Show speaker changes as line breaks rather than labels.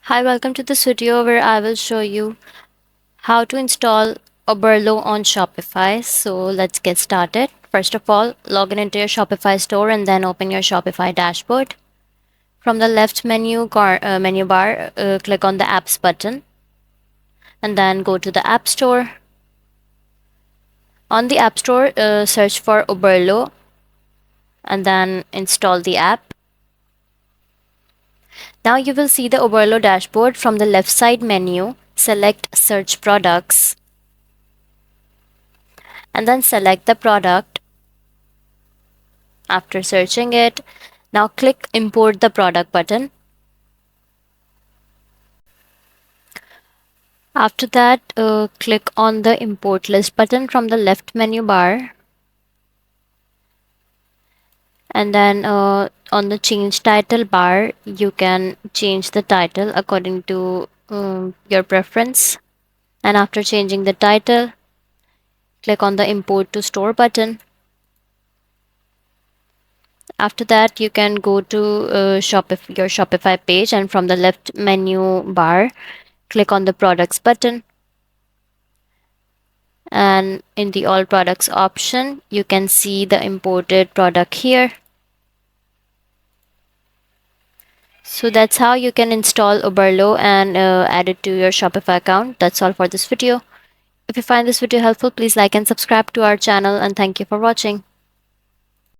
Hi, welcome to this video where I will show you how to install Oberlo on Shopify. So let's get started. First of all, log in into your Shopify store and then open your Shopify dashboard. From the left menu bar, click on the apps button and then go to the App Store. On the App Store, search for Oberlo and then install the app. Now you will see the Oberlo dashboard. From the left side menu. Select Search Products and then select the product. After searching it, now click Import the Product button. After that, click on the Import List button from the left menu bar. And then on the Change Title bar, you can change the title according to your preference. And after changing the title, click on the Import to Store button. After that, you can go to your Shopify page, and from the left menu bar, click on the Products button. And in the All Products option, you can see the imported product here. So that's how you can install Oberlo and add it to your Shopify account. That's all for this video. If you find this video helpful, please like and subscribe to our channel, and thank you for watching.